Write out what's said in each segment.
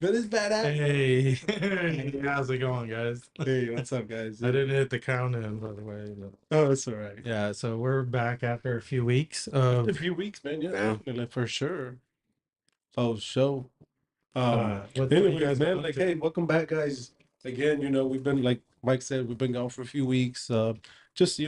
But it's badass. Hey, how's it going, guys? Hey, what's up, guys? I didn't hit the countdown, by the way. But Oh, it's all right. yeah, so we're back after a few weeks A of few weeks, man. Yeah, Yeah. definitely, for sure. Oh, show. what you Anyways, guys been man, up like, to? hey, welcome back, guys. Again, we've been like Mike said, we've been gone for a few weeks. Just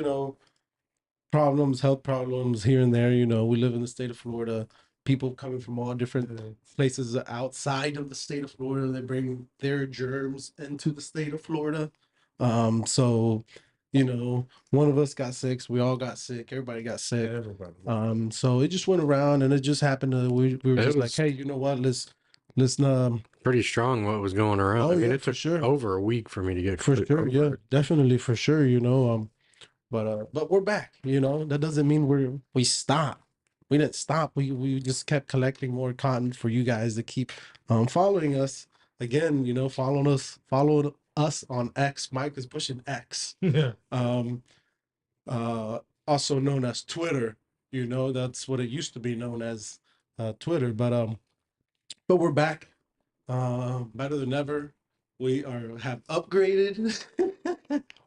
problems, health problems here and there. We live in the state of Florida. People coming from all different places outside of the state of Florida, they bring their germs into the state of Florida. So, one of us got sick. So we all got sick. Everybody got sick. Everybody. So it just went around, and it just happened to we were It just like, was- hey, you know what? Let's Pretty strong what was going around. Oh, I mean, yeah, it for took sure. over a week for me to get for sure, over yeah, it. definitely, for sure. But we're back. That doesn't mean we stopped. We didn't stop. We just kept collecting more content for you guys to keep following us. Again, follow us on X. Mike is pushing X. Yeah. Um Also known as Twitter. That's what it used to be known as, Twitter. But we're back, better than ever. We have upgraded.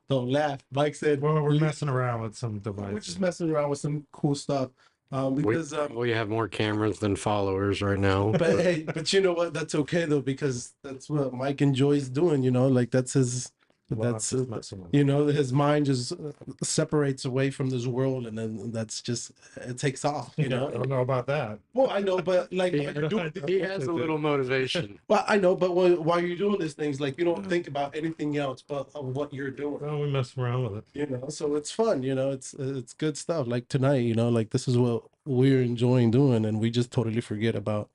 Don't laugh. Mike said, Well, we're messing around with some we're devices. just messing around with some cool stuff. Because We have more cameras than followers right now. but hey, but you know what? That's okay though, because that's what Mike enjoys doing. Like that's his. Well, I'm That's just messing with his mind just separates away from this world, and then that's just it takes off. I don't know about that. Well, I know, but like He, while you're doing, he has a little motivation. well, I know, but while you're doing these things, like you don't think about anything else but of what you're doing. Well, we mess around with it. So it's fun. It's good stuff. Like tonight, like this is what we're enjoying doing, and we just totally forget about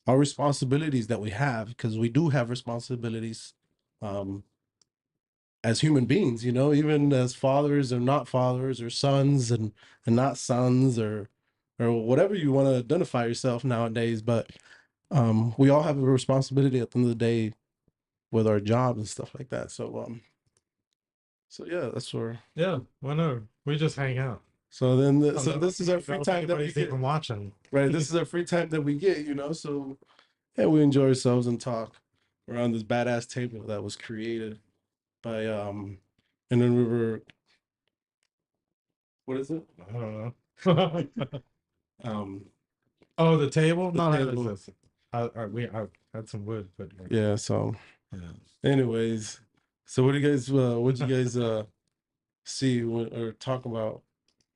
our responsibilities that we have, because we do have responsibilities, as human beings, even as fathers or not fathers, or sons and not sons, or whatever you want to identify yourself nowadays. But we all have a responsibility at the end of the day with our jobs and stuff like that. So yeah, that's where. Yeah, why not? We just hang out. So then, Oh, so no, this is our I free don't time think that we anybody's get. even watching. Right, this is our free time that we get. So yeah, we enjoy ourselves and talk around this badass table that was created by and then we were, what is it? I don't know. Um, Oh, the table? No, that table. was this. I had some wood, but yeah. So, yeah. anyways, so what you guys see or talk about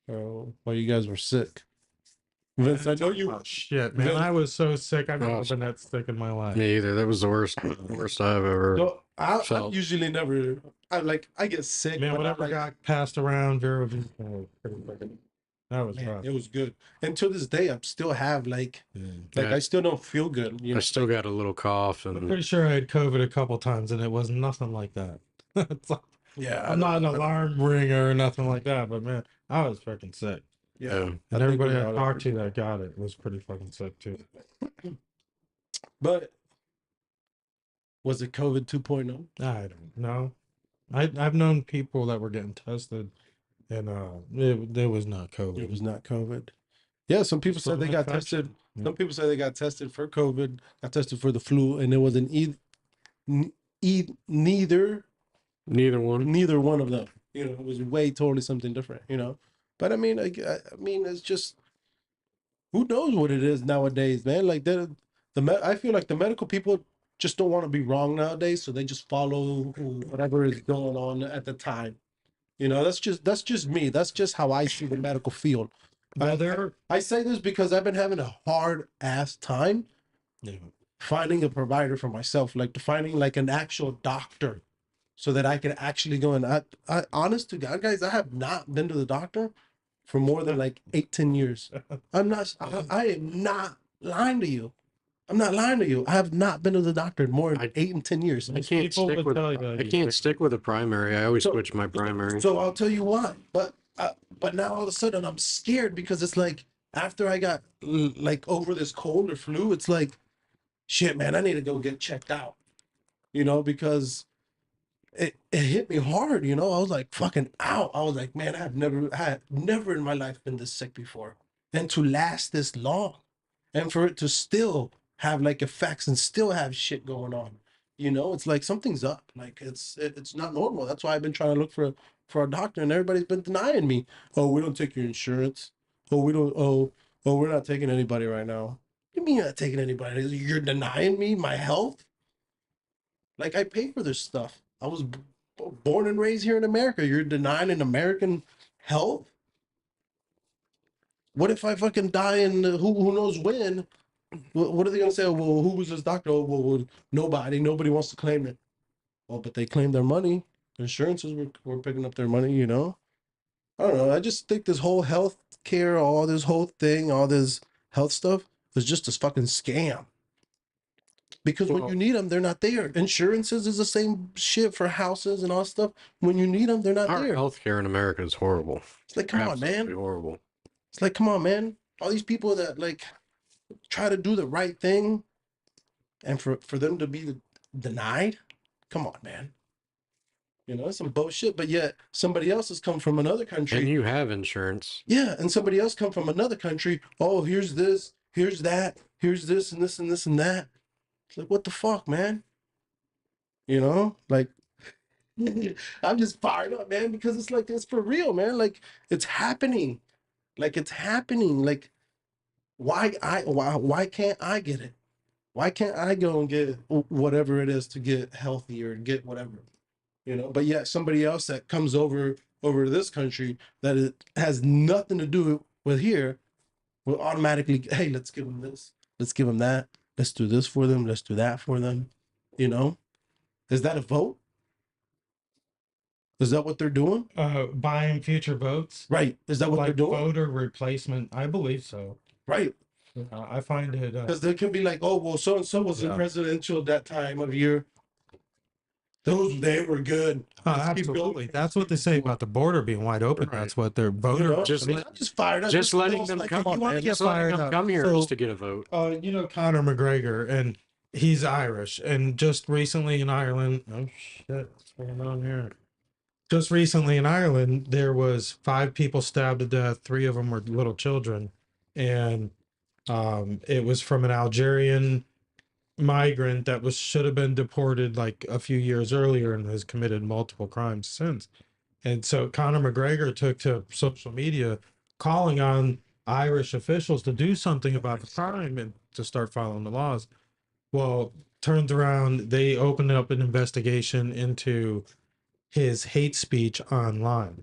while you guys were sick? Vince, I know you. Oh, shit, man. Vince- I was so sick. I've never Oh, been that sick in my life. Me either. That was the worst I've ever No, I felt. usually never. I get sick. Man, but I'm whatever like, got passed around, Vero, that was man, rough. it was good. And to this day, I still have like Yeah. I still don't feel good. I still got a little cough, I'm and pretty sure I had COVID a couple times, and it was nothing like that. It's like, Yeah, I'm not an alarm ringer or nothing like that, but man, I was freaking sick. Yeah, yeah. And I think everybody we I all talked to that got it was pretty fucking sick too. but was it COVID 2.0? I don't know. I've known people that were getting tested, and it was not COVID. It was not COVID. Yeah, some people Still said they an got infection. tested. Yeah. Some people said they got tested for COVID, got tested for the flu, and it was neither Neither one. neither one of them. It was way totally something different. But I mean, I mean, it's just, who knows what it is nowadays, man. Like I feel like the medical people just don't want to be wrong nowadays, so they just follow whatever is going on at the time. That's just me. That's just how I see the medical field. Well, I say this because I've been having a hard ass time yeah. finding a provider for myself, like finding like an actual doctor, so that I can actually go. And I honest to God, guys, I have not been to the doctor for more than like 8-10 years. I am not lying to you. I'm not lying to you. I have not been to the doctor in more than 8 and 10 years. I can't People stick would with. tell you that I you can't think- stick with a primary. I always So- switch my primary. So I'll tell you why. But now all of a sudden I'm scared, because it's like after I got like over this cold or flu, it's like, shit, man, I need to go get checked out. Because it hit me hard. I was like fucking out. I was like, man, I had never in my life been this sick before. And to last this long, and for it to still have like effects and still have shit going on. You know, it's like something's up. Like it's not normal. That's why I've been trying to look for a doctor, and everybody's been denying me. Oh, we don't take your insurance. Oh, we don't. Oh, we're not taking anybody right now. What do you mean you're not taking anybody? You're denying me my health? Like I pay for this stuff. I was born and raised here in America. You're denying an American health? What if I fucking die and who knows when? What are they gonna say? Well, who was this doctor? Oh, well, nobody. Nobody wants to claim it. Well, but they claim their money. Insurances were picking up their money. You know. I don't know. I just think this whole health care, all this whole thing, all this health stuff is just a fucking scam. Because when Well, you need them, they're not there. Insurances is the same shit for houses and all that stuff. When you need them, they're not our there. healthcare in America is horrible. It's like, come on, Absolutely man. horrible. It's like, come on, man. All these people that like try to do the right thing, and for them to be denied, come on, man. You know, it's some bullshit. But yet somebody else has come from another country. And you have insurance. Yeah, and somebody else come from another country. Oh, here's this, here's that, here's this and this and this and that. It's like, what the fuck, man? You know, like I'm just fired up, man, because it's like it's for real, man. Like it's happening. Like it's happening. Like why can't I get it? Why can't I go and get whatever it is to get healthy or get whatever? You know, but yet somebody else that comes over to this country that it has nothing to do with here will automatically, hey, let's give them this, let's give them that, let's do this for them, let's do that for them. You know, is that a vote? Is that what they're doing? Buying future votes, Right. Is that what they're like doing? voter replacement. I believe so. Right. I find it. Because there could be like, oh, well, so and so was in Yeah. presidential that time of year. They were good. Let's keep going. Absolutely. That's what they say about the border being wide open. Right. That's what their You voter. know, Just I mean, let- I'm just fired up. Just letting because, them like, come. on, you wanna man. get Just letting fired them up. come here So- just to get a vote. You know Conor McGregor, and he's Irish, and just recently in Ireland. Oh shit! What's going on here? Just recently in Ireland, there was 5 people stabbed to death. 3 of them were little children, and it was from an Algerian migrant that was should have been deported like a few years earlier and has committed multiple crimes since. And so Conor McGregor took to social media calling on Irish officials to do something about the crime and to start following the laws. Well, turned around, they opened up an investigation into his hate speech online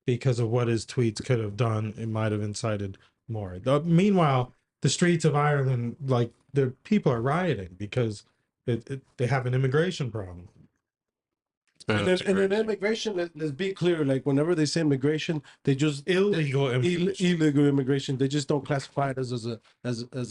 because of what his tweets could have done. It might have incited more. Meanwhile, the streets of Ireland, like the people are rioting because they have an immigration problem. And That's in crazy. immigration, let's be clear. Like whenever they say immigration, they just Illegal immigration. illegal immigration. They just don't classify it as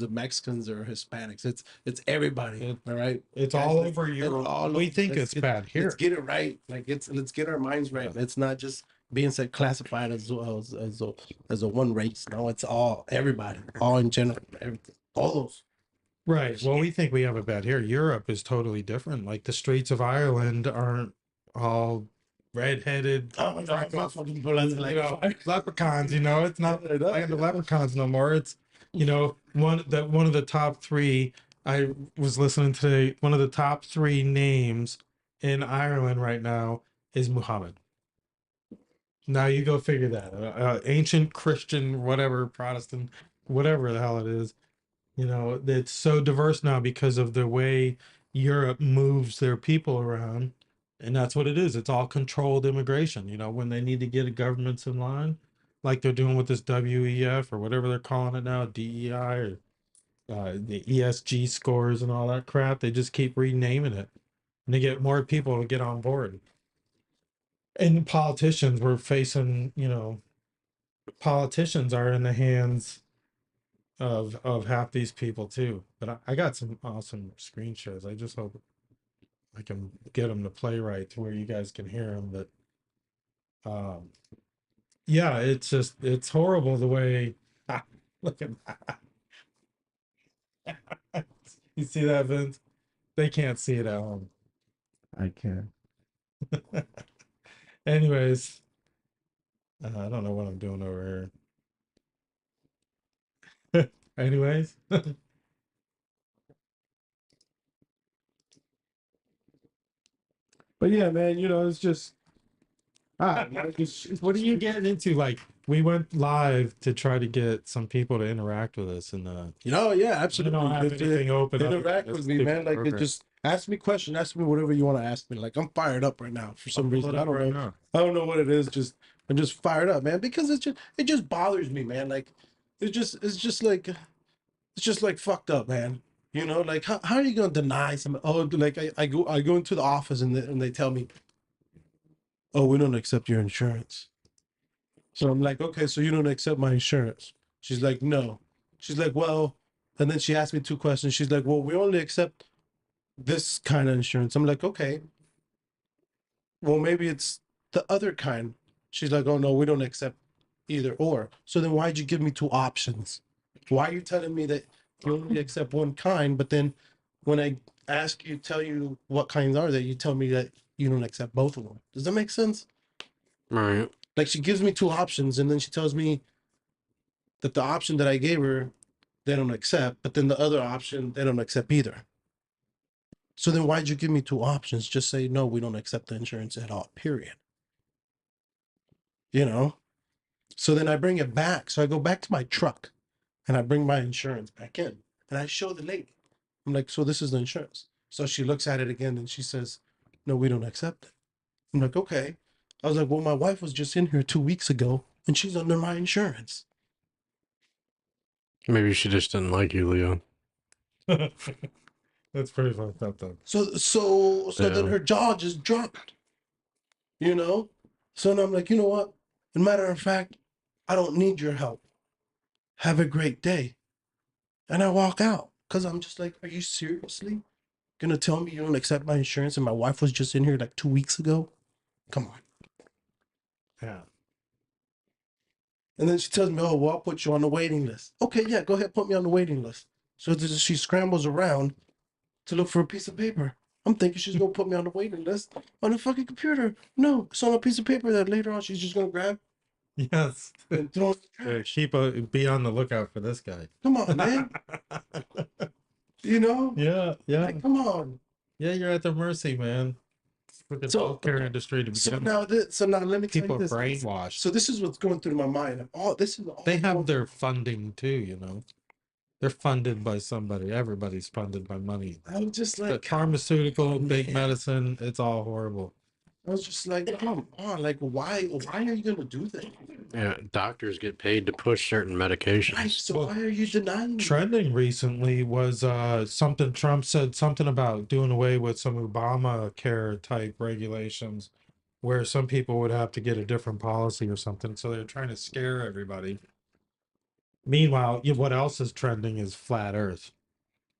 a Mexicans or Hispanics. It's everybody. All right. It's Guys, all like, over Europe. all We over. think Let's it's bad here. Let's get it right. Like let's get our minds right. It's not just being said classified as a one race. No, it's all everybody, all in general, everything, all those. Right. Well, we think we have it bad here. Europe is totally different. Like the streets of Ireland aren't all redheaded, Oh my God, my fucking bullets, like, you know, leprechauns. You know, it's not land of leprechauns no more. It's one of the top 3. I was listening today. One of the top 3 names in Ireland right now is Muhammad. Now you go figure that. Ancient Christian, whatever Protestant, whatever the hell it is. You know, it's so diverse now because of the way Europe moves their people around. And that's what it is. It's all controlled immigration. You know, when they need to get governments in line, like they're doing with this WEF or whatever they're calling it now, DEI or the ESG scores and all that crap, they just keep renaming it. And they get more people to get on board. And politicians were facing, politicians are in the hands of half these people too. But I got some awesome screen shares. I just hope I can get them to play right to where you guys can hear them. But yeah, it's horrible the way. Look at that. You see that, Vince? They can't see it at home. I can. Anyways, I don't know what I'm doing over here. Anyways. But yeah, man, it's just what are you getting into? Like, we went live to try to get some people to interact with us, and Yeah, I absolutely. don't have anything open up. Interact with me, man. Like, it just ask me questions, ask me whatever you want to ask me. Like, I'm fired up right now for some reason. I don't know. know. I don't know what it is. Just I'm just fired up, man, because it just bothers me, man. Like, it's just like fucked up, man. Like how are you gonna deny some? Oh, like I go into the office and they tell me, oh, we don't accept your insurance. So I'm like, okay, so you don't accept my insurance? She's like, no. She's like, well, and then she asked me two questions. She's like, well, we only accept this kind of insurance. I'm like, okay, well, maybe it's the other kind. She's like, oh no, we don't accept either or. So then why'd you give me two options? Why are you telling me that you only accept one kind, but then when I tell you what kinds are they, you tell me that you don't accept both of them? Does that make sense? Right. Like, she gives me two options and then she tells me that the option that I gave her, they don't accept, but then the other option, they don't accept either. So then why'd you give me two options? Just say, no, we don't accept the insurance at all, period. So then I bring it back. So I go back to my truck and I bring my insurance back in and I show the lady. I'm like, so this is the insurance. So she looks at it again and she says, no, we don't accept it. I'm like, okay. I was like, well, my wife was just in here 2 weeks ago and she's under my insurance. Maybe she just didn't like you, Leo. That's pretty fucked up, though. So then Yeah. her jaw just dropped, you know? So then I'm like, you know what? As a matter of fact, I don't need your help. Have a great day. And I walk out because I'm just like, are you seriously gonna tell me you don't accept my insurance and my wife was just in here like 2 weeks ago? Come on. Yeah. And then she tells me, oh, well, I'll put you on the waiting list. Okay, yeah, go ahead, put me on the waiting list. So she scrambles around to look for a piece of paper. I'm thinking she's gonna put me on the waiting list on the fucking computer. No, it's on a piece of paper that later on she's just gonna grab Yes. and throw it in the trash. Be on the lookout for this guy. Come on, man. Yeah, yeah. Like, come on. Yeah, you're at their mercy, man. Look at the So- healthcare industry to So begin. now let me tell People you are this. brainwashed. So this is what's going through my mind. This is all They have going- their funding too, They're funded by somebody. Everybody's funded by money. I'm just The like, pharmaceutical, big man. medicine, it's all horrible. I was just like, come on, like, why are you gonna do that? Yeah. Doctors get paid to push certain Right. medications. So why are you denying me? Trending recently was something Trump said something about doing away with some Obamacare type regulations where some people would have to get a different policy or something. So they're trying to scare everybody. Meanwhile, what else is trending is flat Earth,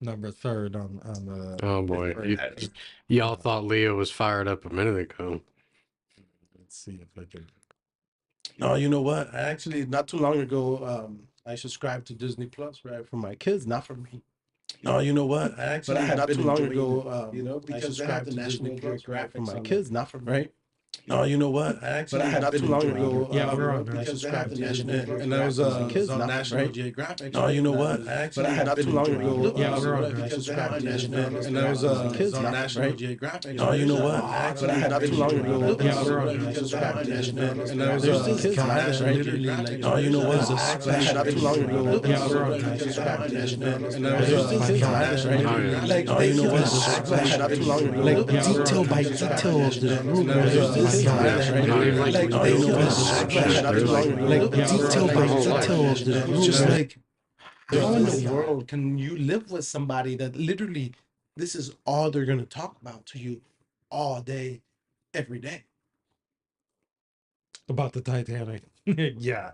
number third on the. Oh boy. Y'all thought Leo was fired up a minute ago. Let's see if I can. No, you know what? I actually not too long ago, I subscribed to Disney Plus, right, for my kids, not for me. No, you know what? I actually not too long ago, because they have the National Geographic for my kids, not for me. Right. No, you know what? I actually not too long ago, Yeah, we're on I there. subscribed to National Geographic, and I was kids, not National Geographic. No, you know what? I actually not too long ago, Yeah, we're on there. because they have National, and I was kids, not National Geographic. No, you know what? I actually not too long ago, Yeah, we're on there. because they have National, and I was kids, not National. No, you know what? I actually not too long ago, Yeah, we're on there. because they have National, and I was kids, not National. Like, you know what? I not too long ago, like detail by detail of the room. Like, they know like detail by detail of the room. Just like, how in the world can you live with somebody that literally this is all they're gonna talk about to you all day, every day? About the Titanic. Yeah.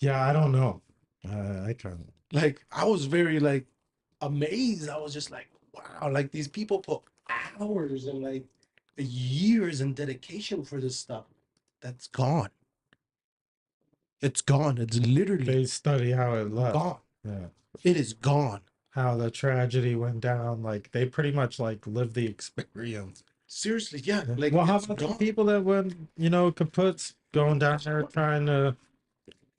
Yeah, I don't know. I can't. Like, I was very like amazed. I was just like, wow, like these people put hours and like years and dedication for this stuff. That's gone. It's gone. It's literally They study how it left. gone. Yeah. It is gone. How the tragedy went down. Like they pretty much like lived the experience. Seriously, yeah. Like, Well, how it's about the gone. people that went, kaputs going down there trying to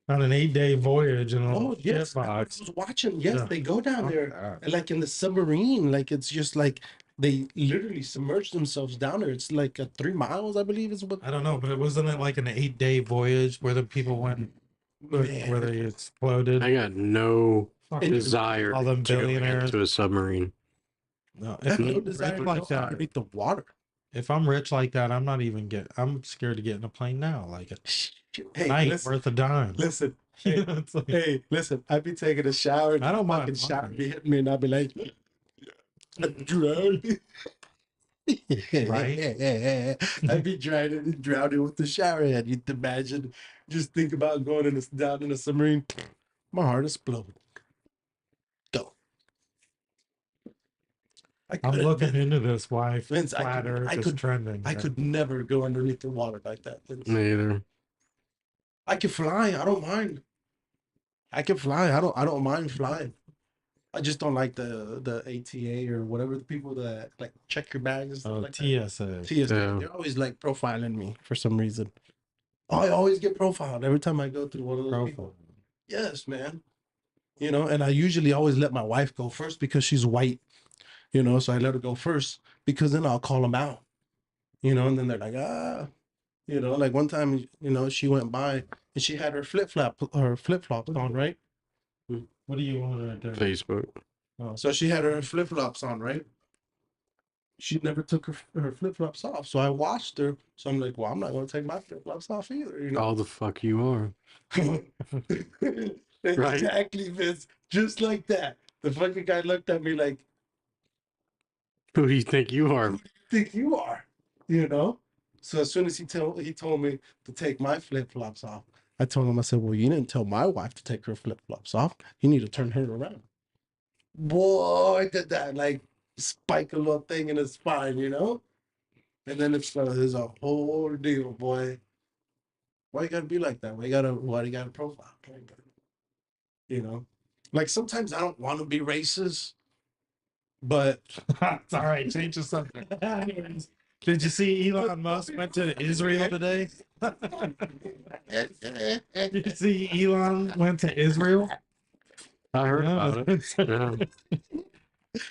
on an 8-day voyage in a Oh little yes, I box? was watching. Yes, Yeah. they go down there, and like in the submarine. Like, it's just like they literally submerged themselves down there. It's like 3 miles, I believe, is what. I don't know, but it wasn't it like an 8-day voyage where the people went where Man. they exploded? I got no Fucking desire all them to go billionaires. into a submarine. No, I have no I'm desire rich to like go that, underneath the water. if I'm rich like that, I'm not even I'm scared to get in a plane now. Like a Hey, night listen, worth a dime. listen. You Hey, know, it's like, hey, listen. I be taking a shower. And I don't the mind fucking shower flying. be hitting me, and I be like, drowning. Right? I'd be drowning with the shower head. You'd imagine. Just think about going down in a submarine. My heart exploded. Go. I I'm couldn't, looking Vince. into this. Why Vince, flat Earth is trending? I could never go underneath the water like that. Vince. Me either. I can fly. I don't mind. I can fly. I don't mind flying. I just don't like the ATA or whatever the people that like check your bags and stuff Oh, like that. TSA. TSA. Yeah. They're always like profiling me for some reason. I always get profiled every time I go through one of those people. Profile. Yes, man. You know, and I usually always let my wife go first because she's white. You know, so I let her go first because then I'll call them out. You know, and then they're like, ah. You know, like one time, you know, she went by and she had her flip flops on, right? What do you want right there? Facebook. Oh, So she had her flip flops on, right? She never took her flip flops off. So I watched her. So I'm like, well, I'm not going to take my flip flops off either. You know? All the fuck you are. Exactly, Vince. Just like that. The fucking guy looked at me like, Who do you think you are? who do you think you are? You know? So as soon as he told me to take my flip flops off, I told him, I said, well, you didn't tell my wife to take her flip flops off. You need to turn her around. Boy, did that like spike a little thing in his spine, you know? And then it's a whole deal, boy. Why you gotta be like that? Why you gotta profile? You know? Like sometimes I don't want to be racist, but it's all right. Change the subject. Did you see Elon Musk went to Israel today? Did you see Elon went to Israel? I heard Yeah. about it. Yeah.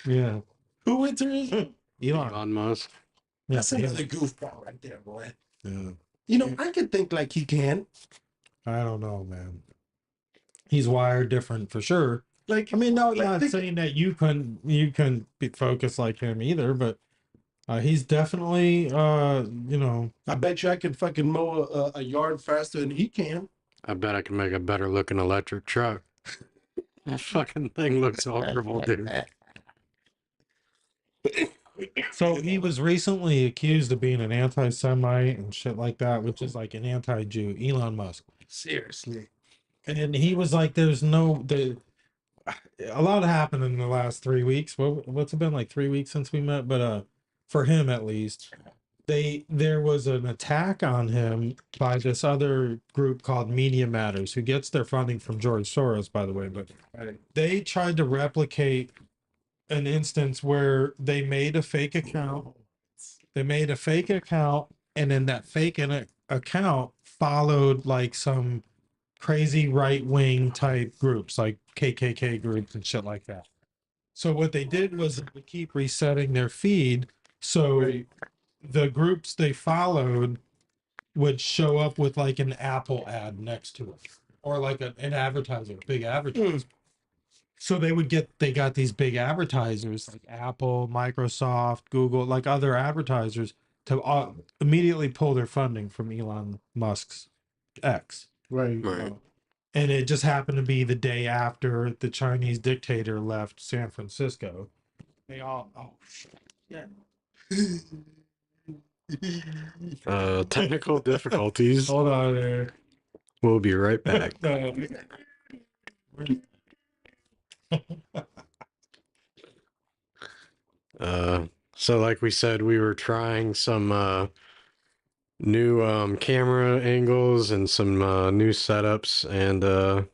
Yeah. who went to Israel? Elon. Elon Musk. That's Yeah. another goofball right there, boy. Yeah. You know, I can think like he can. I don't know, man. He's wired different for sure. Like, I mean, no, like, not think- saying that you couldn't be focused like him either, but he's definitely you know, I bet you I can fucking mow a yard faster than he can. I bet I can make a better looking electric truck. That fucking thing looks horrible, dude. so he was recently accused of being an anti-Semite and shit like that, which is like an anti-Jew, Elon Musk. Seriously. And he was like, "There's no a lot happened in the last 3 weeks. What's it been like 3 weeks since we met? But for him at least, there was an attack on him by this other group called Media Matters, who gets their funding from George Soros, by the way. But they tried to replicate an instance where they made a fake account. They made a fake account, and then that fake account followed like some crazy right wing type groups, like KKK groups and shit like that. So what they did was they keep resetting their feed, so Right. the groups they followed would show up with like an Apple ad next to it, or like an advertiser, a big advertiser. So they got these big advertisers like Apple, Microsoft, Google, like other advertisers to immediately pull their funding from Elon Musk's X. Right. Right. And it just happened to be the day after the Chinese dictator left San Francisco. They all, oh shit. Yeah. Technical difficulties. Hold on there. We'll be right back. So like we said, we were trying some new camera angles and some new setups, and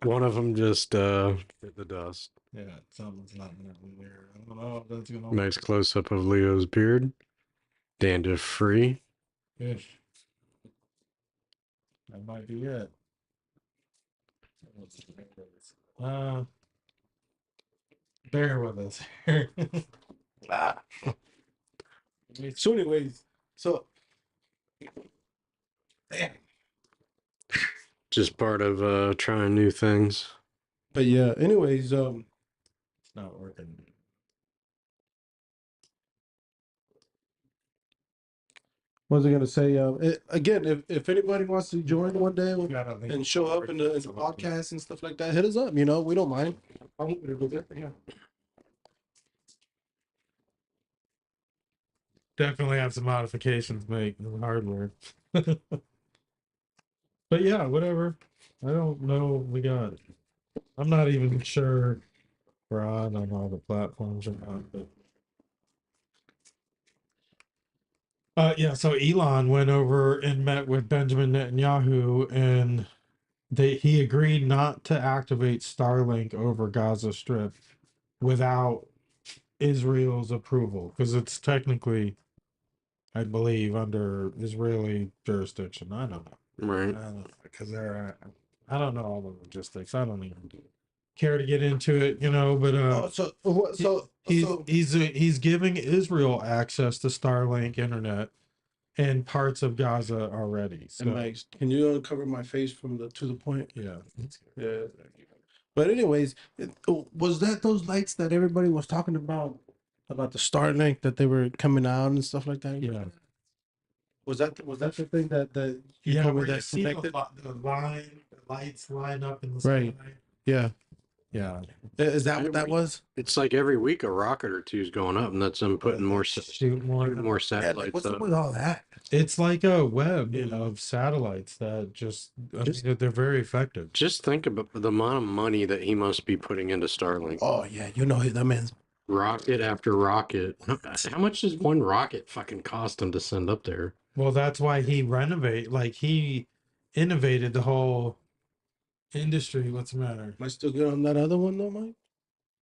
one of them just hit the dust. Yeah, something's not there. I don't know if that's gonna Nice close up of Leo's beard, dandruff free. Ish. That might be it. bear with us here. Ah. So, anyways, so Just part of trying new things. but yeah, anyways, It's not working. what was I gonna say? Again, if anybody wants to join one day and show up in the podcast and stuff like that, hit us up. You know, we don't mind. Yeah. Definitely have some modifications to make in the hardware. But yeah, whatever. I don't know. I'm not even sure we're on all the platforms or not. But yeah, so Elon went over and met with Benjamin Netanyahu, and he agreed not to activate Starlink over Gaza Strip without Israel's approval, because it's technically, I believe, under Israeli jurisdiction. I don't know. Right. I don't know, because I don't know all the logistics. I don't even care to get into it, but Oh, so what? So he's giving Israel access to Starlink internet in parts of Gaza already. and So Mike, can you uncover my face from the to the point? yeah, Yeah. But anyways, was that those lights that everybody was talking about the Starlink that they were coming out and stuff like that? yeah, Was that the thing that you yeah. told me Where you that see the connected? lights line up in the Right. sky. Yeah. Yeah, Is that what that Every- was? It's like every week a rocket or two is going up, and that's them putting more shoot more. more Yeah, satellites like, what's up. up with all that? It's like a web Yeah. of satellites that Just- they're very effective. Just think about the amount of money that he must be putting into Starlink. Oh yeah, that man's Rocket after rocket. How much does one rocket fucking cost him to send up there? Well, that's why he he innovated the whole industry. What's the matter? Am I still good on that other one though, Mike?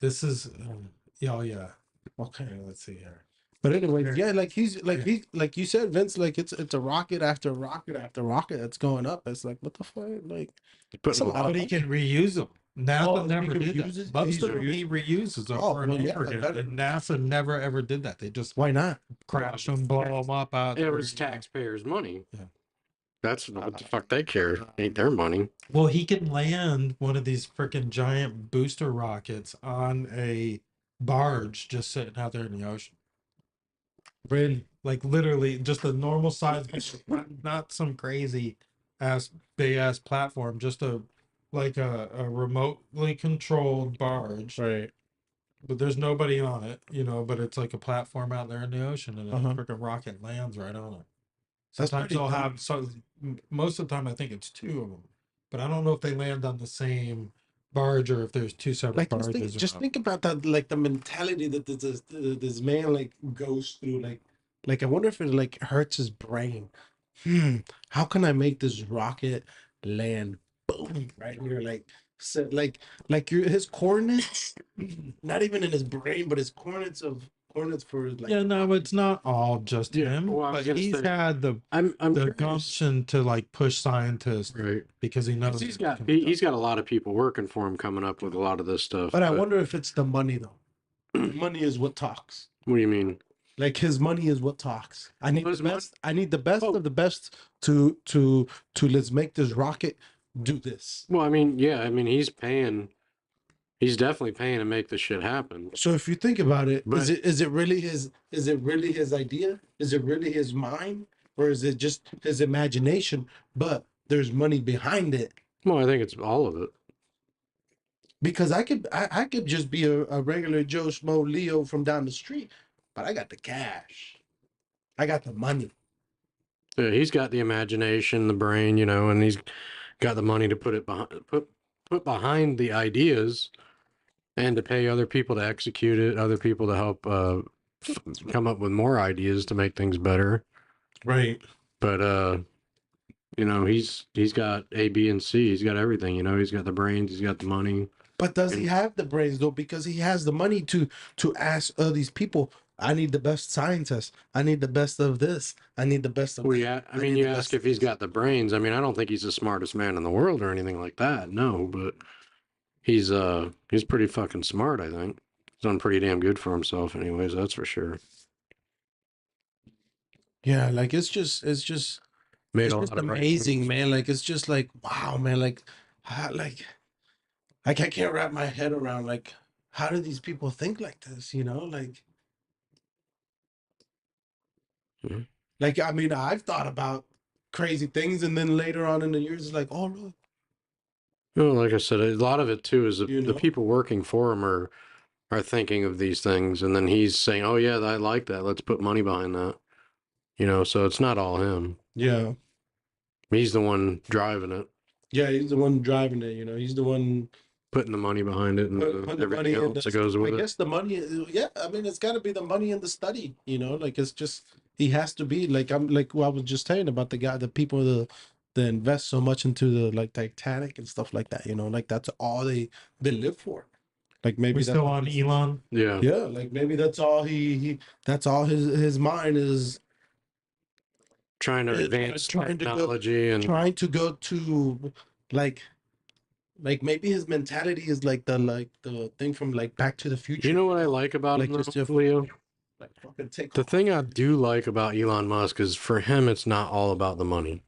This is, oh yeah. Okay. Okay, let's see here. But anyway, yeah, he's like you said, Vince, like it's a rocket after rocket after rocket that's going up. It's like what the fuck? Like Putting a lot lot But he can reuse them. NASA Oh, he never can did reuse that. it? Most He's of them he reuses them Oh, over and well, yeah, over again. that- And NASA never ever did that. They just why not? crash them, blow them up out. It there, was you know. taxpayers' money. Yeah. That's what the fuck they care. Ain't their money. Well, he can land one of these freaking giant booster rockets on a barge just sitting out there in the ocean. Really? Like literally just a normal size, not some crazy ass big ass platform, just a remotely controlled barge. Right. But there's nobody on it, but it's like a platform out there in the ocean, and a Uh-huh. freaking rocket lands right on it. That's Sometimes pretty they'll cool. have most of the time I think it's two of them, but I don't know if they land on the same barge or if there's two separate Like barges. just think about that, like the mentality that this man like goes through. Like I wonder if it like hurts his brain. How can I make this rocket land boom right here? Like so, his coordinates, not even in his brain, but his coordinates for like Yeah, no, it's not all just Yeah, him, well, I was but gonna he's say, had the I'm curious. gumption to like push scientists Right. because he knows He's it got can be he's got a lot of people working for him coming up with a lot of this stuff. But I wonder if it's the money though. The money is what talks. What do you mean? Like his money is what talks. I need Well, the his best. I need the best Oh. of the best to let's make this rocket do this. Well, I mean, yeah, I mean he's paying. He's definitely paying to make this shit happen. So if you think about it, But- is it really his idea? Is it really his mind, or is it just his imagination? But there's money behind it. Well, I think it's all of it. Because I could just be a regular Joe Schmo Leo from down the street, but I got the cash. I got the money. Yeah, he's got the imagination, the brain, and he's got the money to put it behind, put behind the ideas, and to pay other people to execute it, other people to help come up with more ideas to make things better. Right. But he's got A, B, and C. He's got everything. He's got the brains, he's got the money. But does he have the brains though? Because he has the money to ask these people. I need the best scientists. I need the best of this. I need the best of Well, that. yeah, I I mean, need you the ask best if of he's this. got the brains. I mean, I don't think he's the smartest man in the world or anything like that. No, but he's pretty fucking smart, I think. done pretty damn good for himself, anyways. That's for sure. Yeah, like it's just Made it's a just lot of right amazing, moves. man. Like it's just like wow, man. Like I can't wrap my head around like how do these people think like this? You know, Mhm. like I mean, I've thought about crazy things, and then later on in the years, it's like, oh, look, Well, like I said, a lot of it too is you the know, people working for him are thinking of these things, and then he's saying, "Oh yeah, I like that. Let's put money behind that." You know, so it's not all him. yeah, He's the one driving it, yeah. He's the one driving it. You know, he's the one putting the money behind it, and put the everything money in else that the. goes I with it. guess the money. Yeah, I mean, it's got to be the money in the study. You know, like it's just he has to be like I'm like what I was just saying about the guy, the people that invest so much into the like Titanic and stuff like that. You know, like that's all they live for. Like maybe We're that's still on Elon. Yeah. yeah, like maybe that's all he that's all his mind is Trying to advance trying to go technology and trying to go to like maybe his mentality is like the thing from like Back to the Future. you know what I like about Like him, just though, to Leo? like fucking take The off. thing I do like about Elon Musk is for him, it's not all about the money.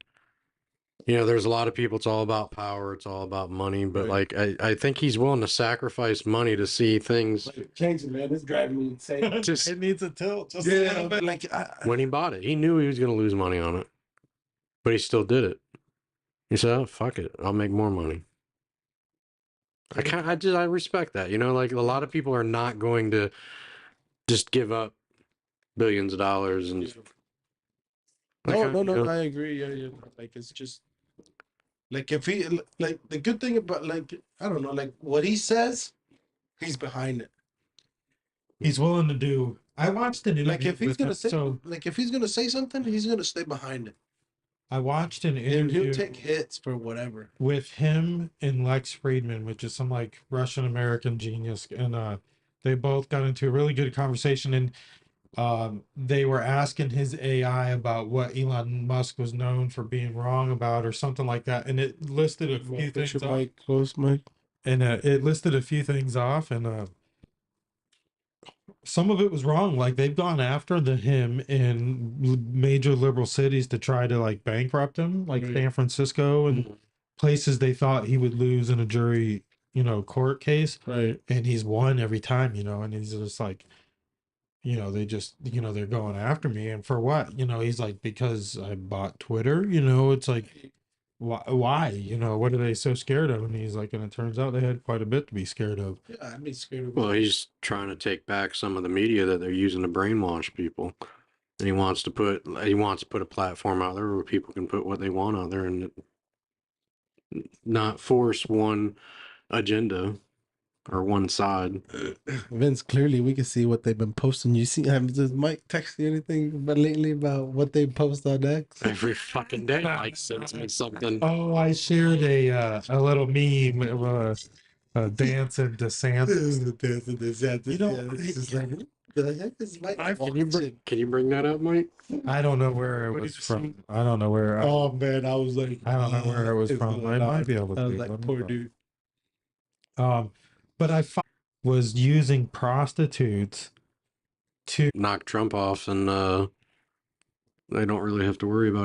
You know, there's a lot of people, it's all about power, it's all about money, but Right. like, I think he's willing to sacrifice money to see things. Like, change it, man. It's driving me insane. Just It needs a tilt. Just a Yeah, little but bit. like when he bought it, he knew he was going to lose money on it, but he still did it. He said, "Oh, fuck it, I'll make more money." I respect that. You know, like a lot of people are not going to just give up billions of dollars and I no, kinda, no, you no. know, I agree. Yeah, yeah. Like it's just like if he like the good thing about like I don't know like what he says, he's behind it. He's willing to do. I watched an Like interview if he's with gonna him. say So like if he's gonna say something, he's gonna stay behind it, I watched an and he'll interview take hits for whatever. with him and Lex Friedman, which is some like Russian American genius, and they both got into a really good conversation, and they were asking his AI about what Elon Musk was known for being wrong about, or something like that, and it listed a few Put things your off, mic close, Mike. and it listed a few things off, and some of it was wrong. Like they've gone after him in major liberal cities to try to like bankrupt him, like Right. San Francisco and places they thought he would lose in a jury, court case, Right. and he's won every time, and he's just like, they just, they're going after me, and for what? He's like, because I bought Twitter. It's like, why? What are they so scared of? And he's like, and it turns out they had quite a bit to be scared of. Yeah, I'd be scared of. well, he's trying to take back some of the media that they're using to brainwash people. And he wants to put a platform out there where people can put what they want out there and not force one agenda or one side. Vince, clearly we can see what they've been posting. You see, does Mike text you anything but lately about what they post on X? Every fucking day, Mike sends me something. Oh, I shared a little meme of dancing to Santa. You know, it's just like, who the heck is Mike? Can you bring that up, Mike? I don't know where it was from. I don't know where. Oh man, I was like, I don't know where it was it's from. going I on. might be able to. I was see. like, Let me poor look. dude. But was using prostitutes to Knock Trump off, and they don't really have to worry about